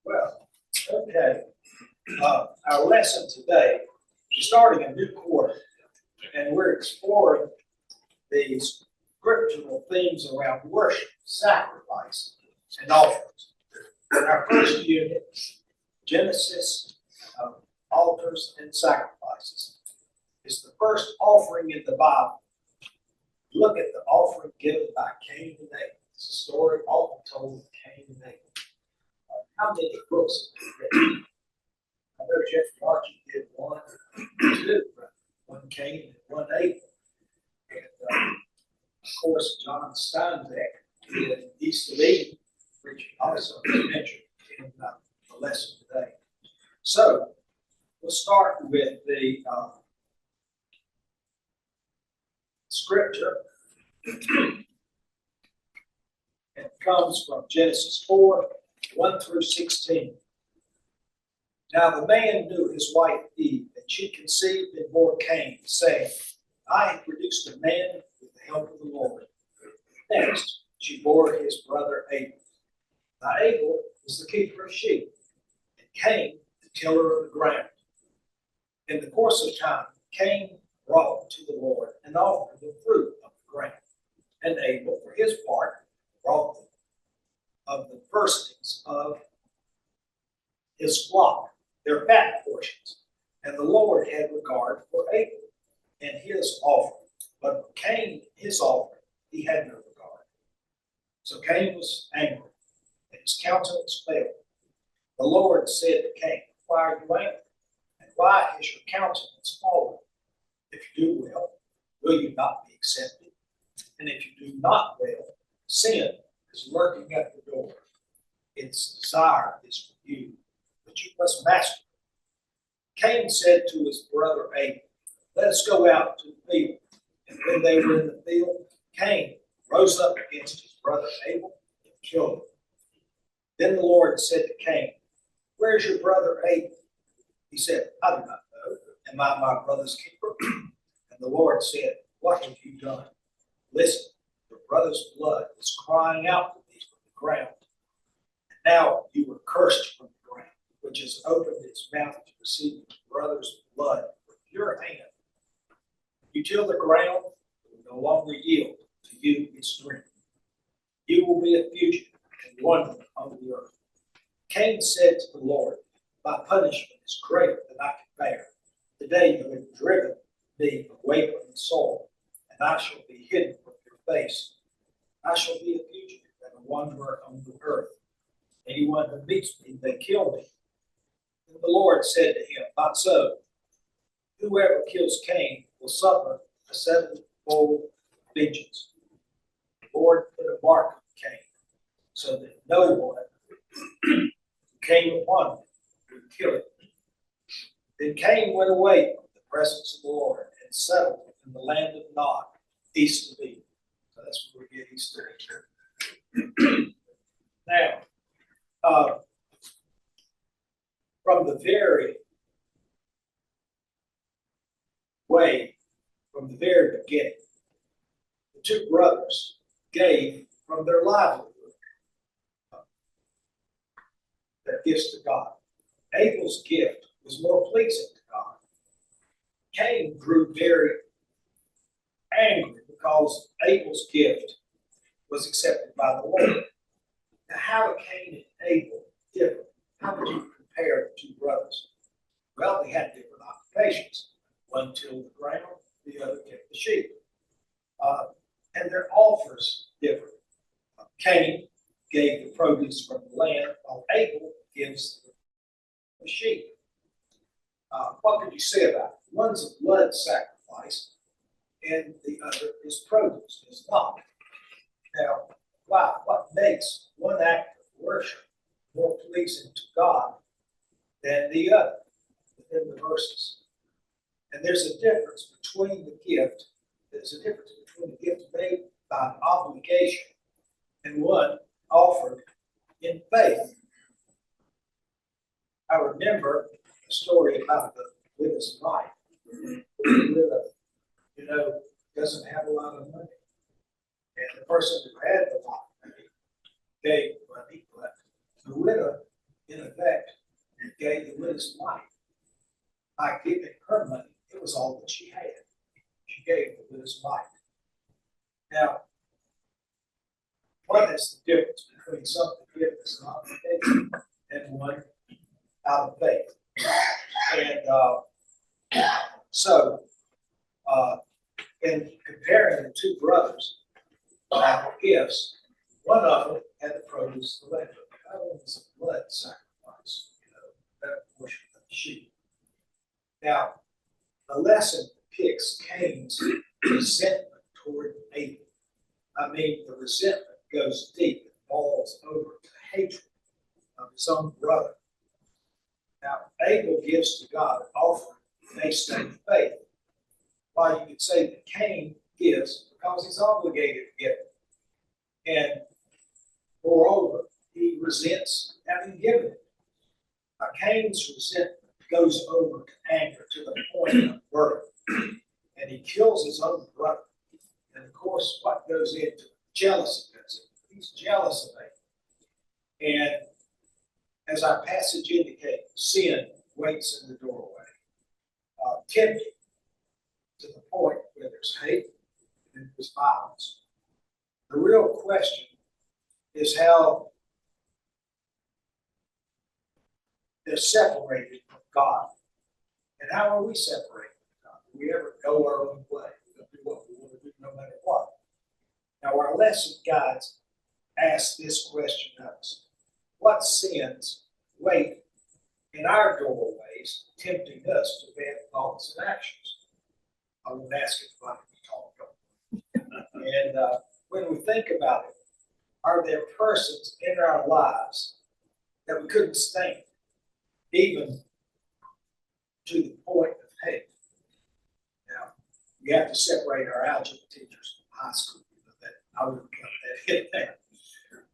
Well, okay. Our lesson today, we're starting a new quarter, and we're exploring these scriptural themes around worship, sacrifice, and offerings. In our first unit, Genesis, altars and sacrifices, is the first offering in the Bible. Look at the offering given by Cain and Abel. It's a story often told of Cain and Abel. How many books have been written? I know Jeff Archie did one, two, one Cain and one Abel. And of course, John Steinbeck did East of Eden, which also mentioned in the lesson today. So we'll start with the scripture. It comes from Genesis 4, 1 through 16. Now the man knew his wife Eve, and she conceived and bore Cain, saying, I have produced a man with the help of the Lord. Next, she bore his brother Abel. Now Abel was the keeper of sheep, and Cain the tiller of the ground. In the course of time, Cain brought to the Lord an offering of fruit of the ground, and Abel, for his part, brought of the firstlings of his flock, their fat portions. And the Lord had regard for Abel and his offering, but for Cain, his offering, he had no regard. So Cain was angry, and his countenance fell. The Lord said to Cain, why are you angry? And why has your countenance fallen? If you do well, will you not be accepted? And if you do not well, sin is lurking at the door. Its desire is for you, but you must master it. Cain said to his brother Abel, let us go out to the field. And when they were in the field, Cain rose up against his brother Abel and killed him. Then the Lord said to Cain, where's your brother Abel? He said, I do not know. Am I my brother's keeper? And the Lord said, what have you done? Listen, your brother's blood is crying out to thee from the ground. And now you were cursed from the ground, which has opened its mouth to receive your brother's blood with your hand. You till the ground, it will no longer yield to you its drink. You will be a fugitive and wandering on the earth. Cain said to the Lord, my punishment is greater than I can bear. Today you have driven me away from the soul, and I shall be hidden from your face. I shall be a fugitive and a wanderer on the earth. Anyone who meets me may kill me. And the Lord said to him, not so. Whoever kills Cain will suffer a sevenfold vengeance. The Lord put a mark on Cain, so that no one who came upon him would kill him. Then Cain went away from the presence of the Lord and settled in the land of Nod, east of Eden. So that's where we get Easter. Now, from the very beginning, the two brothers gave from their livelihood their gifts to God. Abel's gift was more pleasing to God. Cain grew very angry because Abel's gift was accepted by the Lord. Now, how do Cain and Abel differ? How would you compare the two brothers? Well, they had different occupations. One tilled the ground, the other kept the sheep. And their offers differed. Cain gave the produce from the land, while Abel gives the sheep. What could you say about it? One's a blood sacrifice, and the other is produce, is not. Now, what makes one act of worship more pleasing to God than the other within the verses? And there's a difference between the gift. There's a difference between the gift made by obligation and one offered in faith. I remember a story about the widow's wife. The widow, doesn't have a lot of money. And the person who had the lot of money gave money, but the widow in effect, gave the widow's wife. By giving her money, it was all that she had. She gave the widow's wife. Now, what is the difference between some forgiveness and obligation and one out of faith? And in comparing the two brothers' gifts, one of them had the produce of the land. The other one was a blood sacrifice, that portion of the sheep. Now, the lesson depicts Cain's resentment toward Abel. I mean, the resentment goes deep and falls over to hatred of his own brother. Now, Abel gives to God an offering based on faith, while you could say that Cain gives because he's obligated to give it. And moreover, he resents having given it. Now, Cain's resentment goes over to anger to the point of murder, and he kills his own brother. And of course, what goes into jealousy goes in. He's jealous of Abel. And as our passage indicates, sin waits in the doorway, tempting to the point where there's hate and there's violence. The real question is how they're separated from God. And how are we separated from God? Do we ever go our own way? We don't do what we want to do no matter what. Now, our lesson guides ask this question of us: what sins wait in our doorways, tempting us to bad thoughts and actions? I won't ask if I can talk. And when we think about it, are there persons in our lives that we couldn't stand, even to the point of hate? Now, we have to separate our algebra teachers from high school. That I wouldn't count that hit there.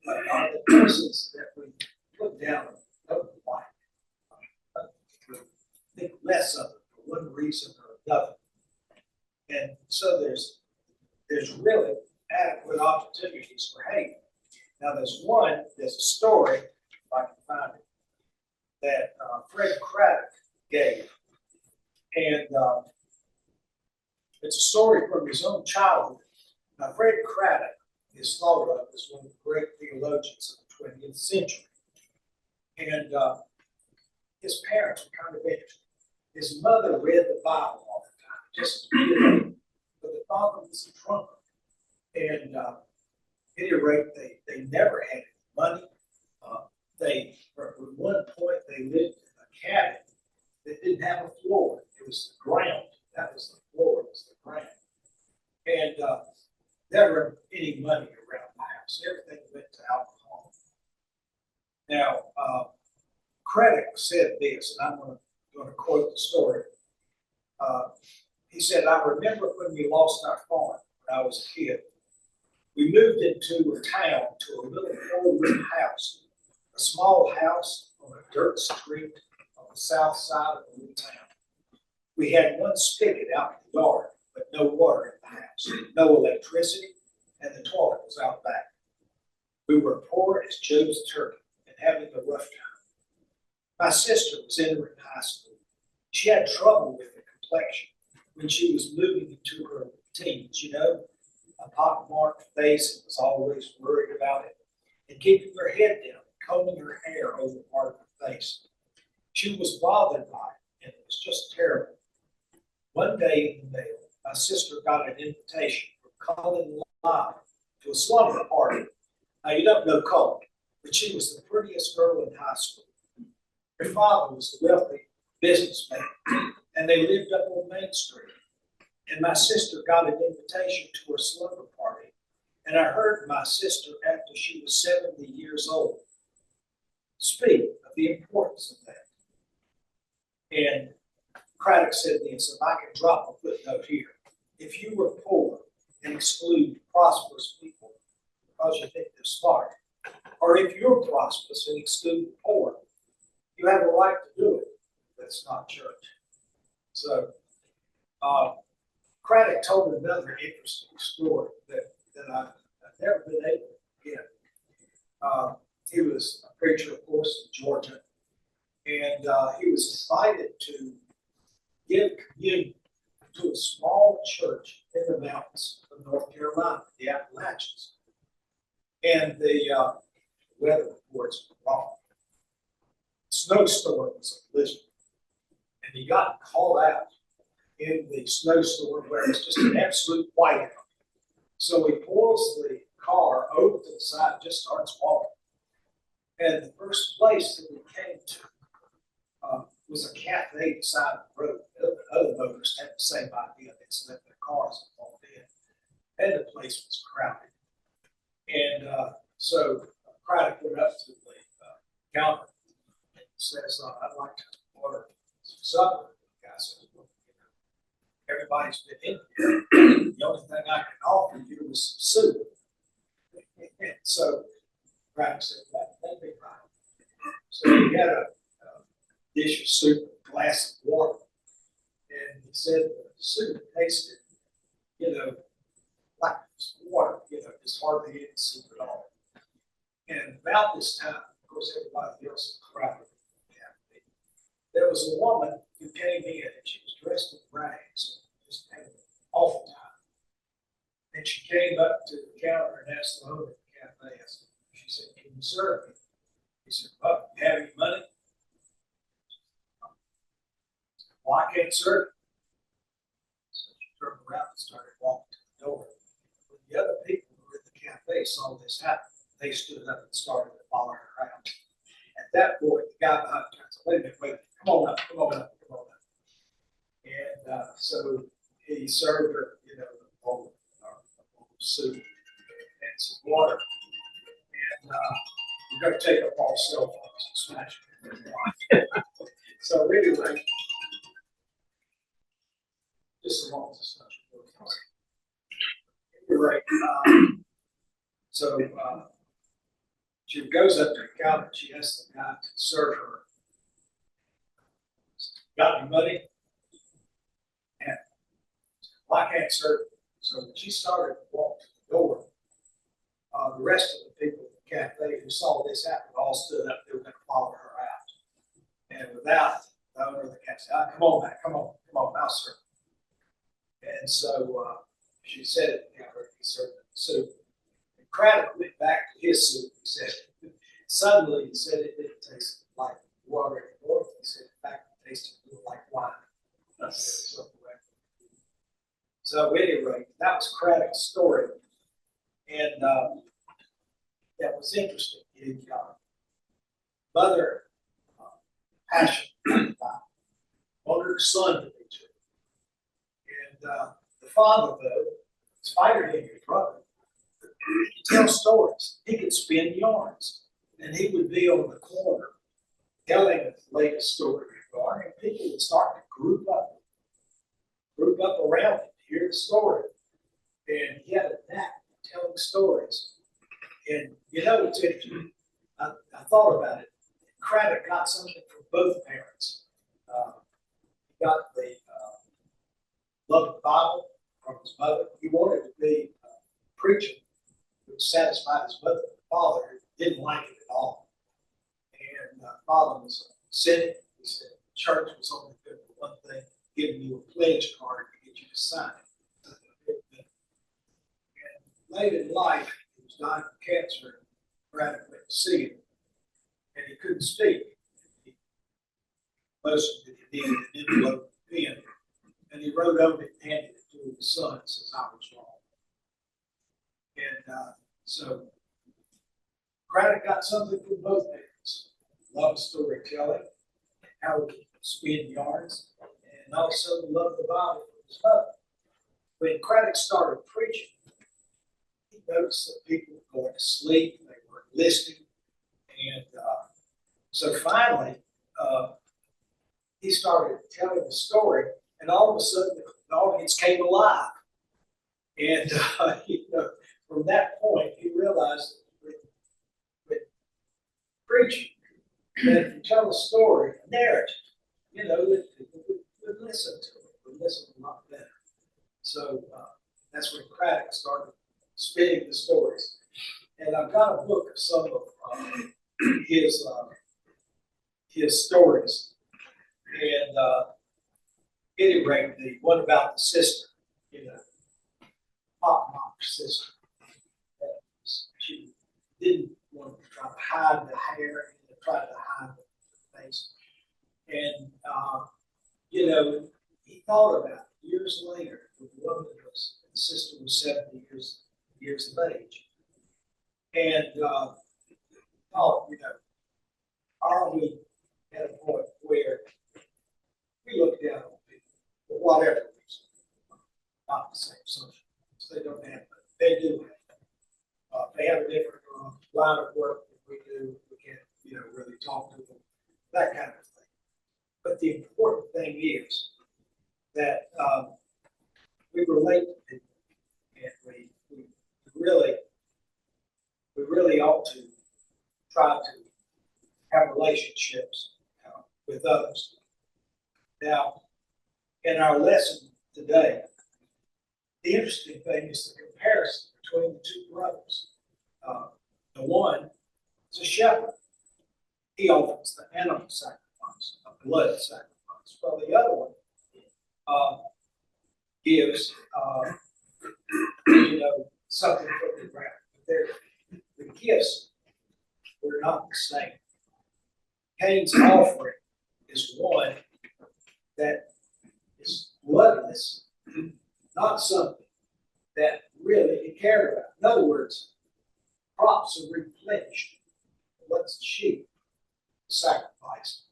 But are the persons that we look down on, don't like, think less of it for one reason or another? And so there's really adequate opportunities for hate. Now there's a story, if I can find it, that Fred Craddock gave. And it's a story from his own childhood. Now Fred Craddock is thought of as one of the great theologians of the 20th century. And his parents were kind of interesting. His mother read the Bible all the time, just to be alone. But the father was a drunkard. And at any rate, they never had any money. At one point, they lived in a cabin that didn't have a floor. It was the ground. That was the floor, it was the ground. And never any money around the house. Everything went to alcohol. Now, Craddock said this, and I'm going to quote the story. He said, "I remember when we lost our farm when I was a kid. We moved into a town to a little four-room house, a small house on a dirt street on the south side of the little town. We had one spigot out in the yard, but no water in the house, no electricity, and the toilet was out back. We were poor as Job's turkey and having a rough time. My sister was entering high school. She had trouble with her complexion when she was moving into her teens, a pockmarked face and was always worried about it, and keeping her head down, combing her hair over part of her face. She was bothered by it, and it was just terrible. One day in the mail, my sister got an invitation from Colin Live to a slumber party. Now, you don't know Colin, but she was the prettiest girl in high school. Her father was a wealthy businessman, and they lived up on Main Street. And my sister got an invitation to her slumber party, and I heard my sister, after she was 70 years old, speak of the importance of that. And Craddock said this, if I could drop a footnote here: if you were poor and exclude prosperous people because you think they're smart, or if you're prosperous and exclude the poor, you have a right to do it. That's not church. So, Craddock told another interesting story that I've never been able to get. He was a preacher, of course, in Georgia, was invited to give communion to a small church in the mountains of North Carolina, the Appalachians. And the weather reports were wrong. Snowstorm was a blizzard. And he got called out in the snowstorm where it's just an absolute whiteout. So he pulls the car over to the side and just starts walking. And the first place that we came to was a cafe beside the road. Other motorists had the same idea. They just left their cars and walked in. And the place was crowded. And so Craddock went up to the counter and says, I'd like to order some supper. The guy says, well, everybody's been in here. The only thing I can offer you is some soup. And so Craddock said, that'd be fine. So he had a dish of soup, a glass of water. And he said the soup tasted, like water, just hardly any soup at all. And about this time, of course, everybody else in the crowd, there was a woman who came in and she was dressed in rags, just had an awful time. And she came up to the counter and asked the owner of the cafe, she said, can you serve me? He said, oh, you have any money? Well, I can't serve you. So she turned around and started walking to the door. When the other people who were in the cafe saw this happen, they stood up and started to follow her around. At that point, the guy behind her said, wait a minute, come on up. And so he served her, a bowl of soup and some water. And we're going to take up all cell phones and smash them. So anyway, just a long discussion. Anyway, so she goes up to the counter. She asks the guy to serve her. Got any money? And well, I can't serve you. So when she started to walk to the door, the rest of the people at the cafe who saw this happen all stood up. They were going to follow her out. And without the owner of the cafe said, come on, I'll serve you. And so she said it, he served the soup. And Craddock went back to his soup. He said, suddenly, he said it didn't taste like water anymore. He said, in fact, it tasted a little like wine. So anyway, that was Craddock's story. And that was interesting. His mother, passion, wanted her son to be too. And the father, though, inspired him, his brother, to tell stories. He could spin yarns. And he would be on the corner telling the latest story regarding, and people would start to group up around him to hear the story. And he had a knack for telling stories. And it's interesting. I thought about it. Craddock got something from both parents. He got the love of the Bible from his mother. He wanted to be a preacher, which satisfied his mother. The father didn't like it at all. And father was a cynic. He said church was only good for one thing, giving you a pledge card to get you to sign it. And late in life, he was dying of cancer. Braddock went to see him, and he couldn't speak. He motioned that he needed an envelope and pen, and he wrote on it and handed it to his son and says, I was wrong. And so Craddock got something from both parents. Love storytelling, how he could spin yarns, and also the love of the Bible from his mother. When Craddock started preaching, he noticed that people were going to sleep, they weren't listening, and so finally he started telling the story, and all of a sudden the audience came alive. And from that point, he realized that with preaching, that if you tell a story, a narrative, that people would listen to it, would listen a lot better. So that's when Craddock started spinning the stories. And I've got a book of some of his stories. And at any rate, the one about the sister, pop mom sister, she didn't want to try to hide the hair and try to hide the face. And, he thought about it years later when the woman was, the sister was 70 years of age. And thought, are we at a point where we look down on people for whatever reason, not the same social, they don't have, but they do have. They have a different line of work than we do. We can't, really talk to them, that kind of thing. But the important thing is that we relate to people, and we really ought to try to have relationships with others. Now, in our lesson today, the interesting thing is the comparison between the two brothers. The one is a shepherd. He offers the animal sacrifice, a blood sacrifice. While the other one gives, something from the ground. The gifts were not the same. Cain's offering is one that is bloodless, not something that really he cared about. In other words, crops are replenished. What's the sheep? The sacrifice.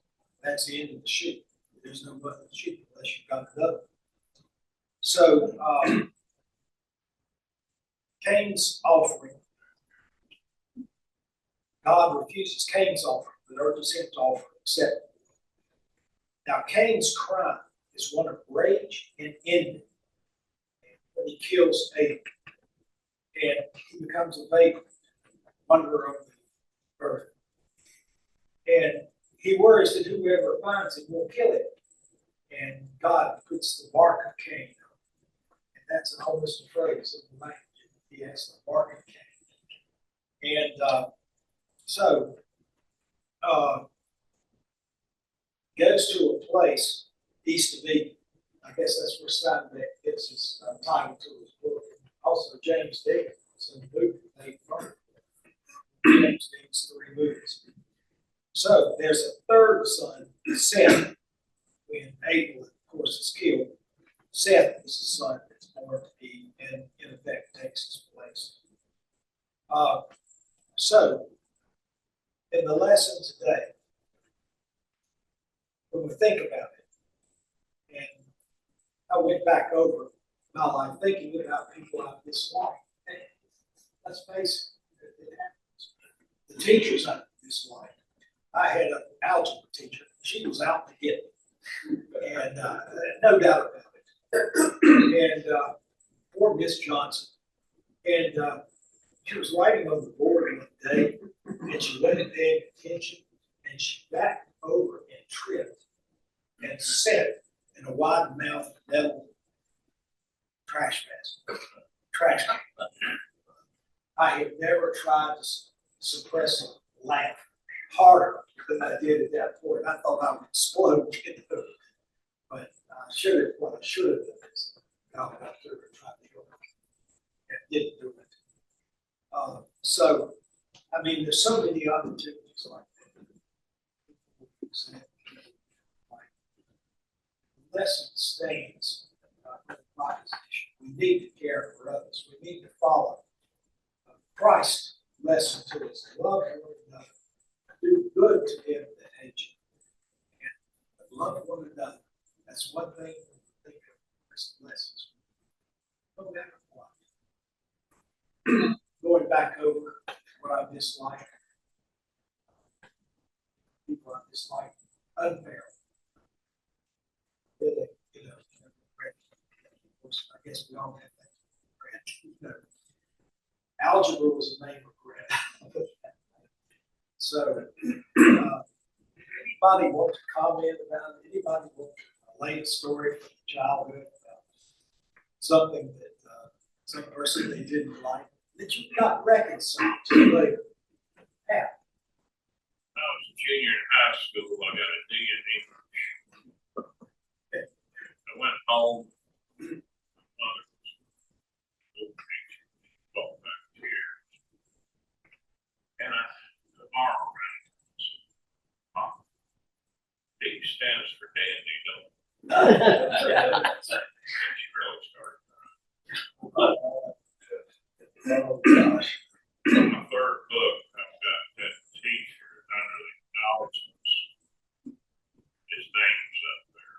That's the end of the sheep. There's no blood in the sheep unless you've got another. So Cain's offering, God refuses Cain's offering, but urges him to offer accept it. Now Cain's crime is one of rage and envy. When he kills Abel, and he becomes a vagrant, wanderer of the earth. And he worries that whoever finds him will kill him. And God puts the mark of Cain on him. And that's an almost a phrase in the language. He has the mark of Cain. And goes to a place east of Eden. I guess that's where Steinbeck gets his title to his book. Also, James Dean was in the movie made from it. James Dean's 3 movies. So there's a third son, Seth. When Abel, of course, is killed, Seth is the son that's born to Eve and, in effect, takes his place. So, in the lesson today, when we think about it, and I went back over my life thinking about people I've disliked. And let's face it, it happens. The teachers I disliked. I had an algebra teacher. She was out to get me. And no doubt about it. And poor Miss Johnson. And she was writing on the board one day, and she wasn't paying attention, and she backed over and tripped and sat in a wide-mouthed devil trash basket. Trash can. I have never tried to suppress a laugh harder than I did at that point. I thought I would explode. But what I should have done is got up there and tried to help her and didn't do it. So, I mean, there's so many opportunities like that. The lesson stands in my position. We need to care for others. We need to follow Christ's lesson to us. Love one another. Do good to them that hate you. And love one another. That's one thing we think of Christ's lessons. No matter what. Going back over what I dislike. People I dislike. Unfair. Really, of course, I guess we all have that. Algebra was a name of regret. So, anybody want to comment about it? Anybody want to relate a story from childhood about something that some person they didn't like that you got reconciled to later? Yeah. I was a junior in high school. I got a D in English. went home. Mother was walked back here. And the arm around it. D stands for dandy, don't it? She really started crying. Oh, gosh. On my third book, I've got that t-shirt under the acknowledgements. His name's up there.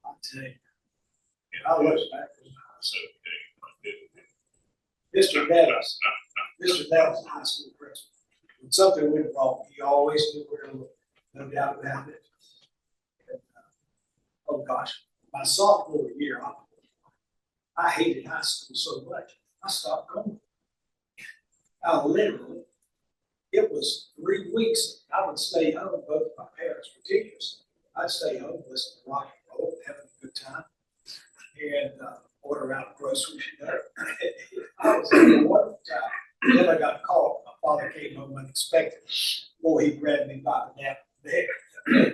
I'll tell you. And I was back. it's okay. I didn't. Mr. Nevins, Mr. Nevins, high school principal. When something went wrong, he always knew where to look, no doubt about it. And, oh gosh, my sophomore year, I hated high school so much, I stopped going. I literally, it was 3 weeks, I would stay home, both my parents were teachers. I'd stay home, listen to rock and roll, having a good time, and order out groceries, you know. I was having a wonderful time. Then I got a call. My father came home unexpected. Boy, he grabbed me by the neck there,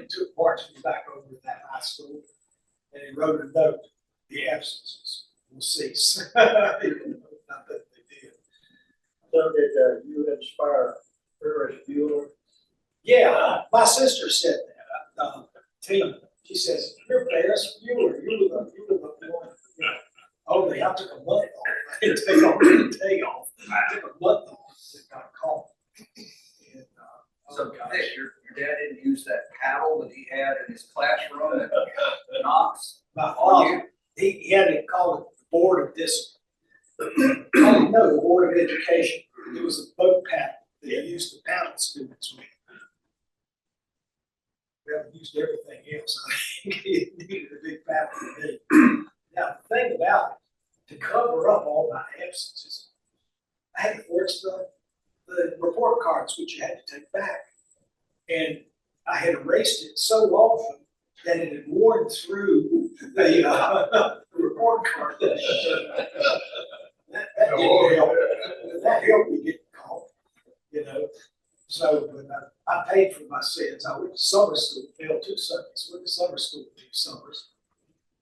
took marched me back over to that high school, and he wrote a note. The absences will cease. Not that they did. So did you inspire Ferris Bueller? Yeah, my sister said that. Tina, she says, "You're Ferris Bueller. You were the one." Only I took a month off. I didn't take off the day off. I took a month off and got a call. And, So, Vic, your dad didn't use that paddle that he had in his classroom at Knox? my father, he had it called the Board of Discipline. Oh, no, the Board of Education. It was a boat paddle that he used to paddle students with. Well, he used everything else. I think he needed a big paddle to me. Now, the thing about it, to cover up all my absences, I had to forge the report cards, which you had to take back. And I had erased it so often that it had worn through the report card. That didn't help. That helped me get caught, you know. So, but I paid for my sins. I went to summer school, failed 2 Sundays, went to summer school 2 summers.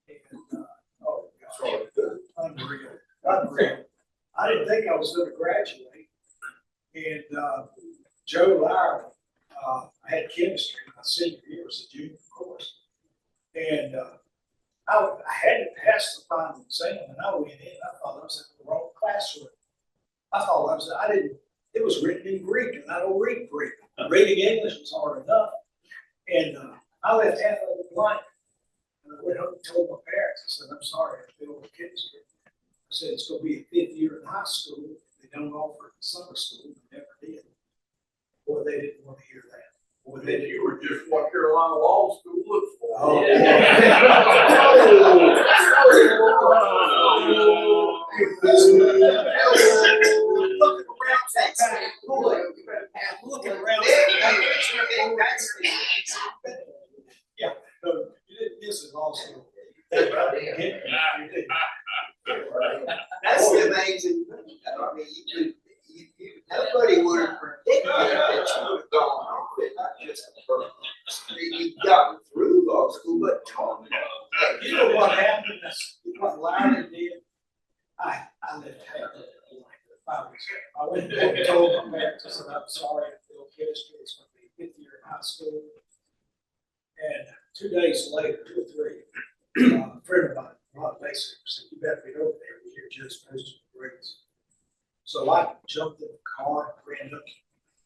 And, oh, gosh, unreal, unreal. I didn't think I was going to graduate. And Joe Lowry, I had chemistry my senior year, was a junior course. And I had to pass the final exam, and I went in, I thought I was in the wrong classroom. It was written in Greek, and I don't read Greek. Reading English was hard enough. And I left half of it blank. And I went home and told my parents, I said, "I'm sorry, I failed the chemistry." I said, "It's going to be a 5th year in high school. They don't offer it in summer school." They never did. Boy, they didn't want to hear that. Boy, they didn't. You were just what Carolina Law School looked for. Oh, looking around. Yeah, no, you didn't miss it also. That's the amazing thing. I mean, nobody would have predicted that you would have gone on with it, not just you got through law school, but taught me. You know what happened? What Larry did? I left half of it blank. I went and told my parents, I said, "I'm sorry, I failed chemistry. It's going to be 5th year in high school." And 2 days later, 2 or 3, a friend of mine, Ron Mason, said, "You better get over there. We hear just posted grades." So I jumped in the car, ran up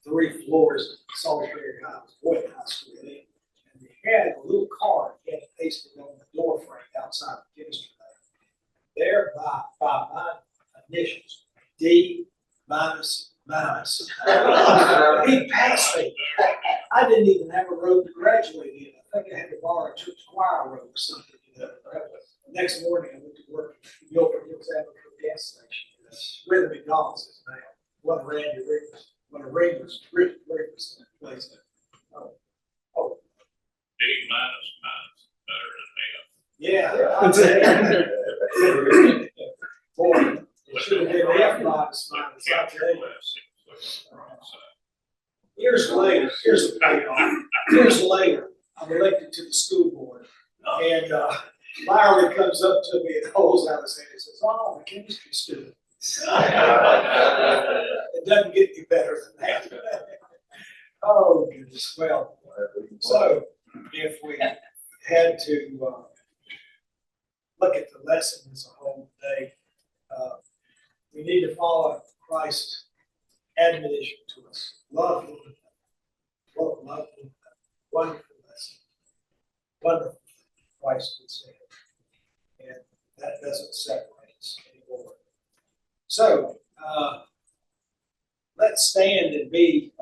3 floors of Salisbury High, Boyd High School, and they had a little card, he had pasted on the door frame outside the chemistry lab. There by my initials, D minus minus. He passed me. I didn't even have a road to graduate in. I think I had to borrow a church choir road or something. You know. The next morning, I went to work at Milford Hills Avenue gas station. Where the McDonald's is now. One of Randy Riggers. One of Riggers place. Oh. D minus minus, better than half. Yeah, I'd say. Boy, it should have been F minus minus. I'll tell you. Years later, here's the payoff. Years later, I'm elected to the school board. And Lowry comes up to me and holds out his hand and says, "Oh, the chemistry student." It doesn't get any better than that. Oh, goodness. Well, so if we had to look at the lesson as a whole today, we need to follow Christ's admonition to us. Love one another. Love one another. Wonderful lesson. Wonderful, Christ would say. And that doesn't separate us anymore. So, let's stand and be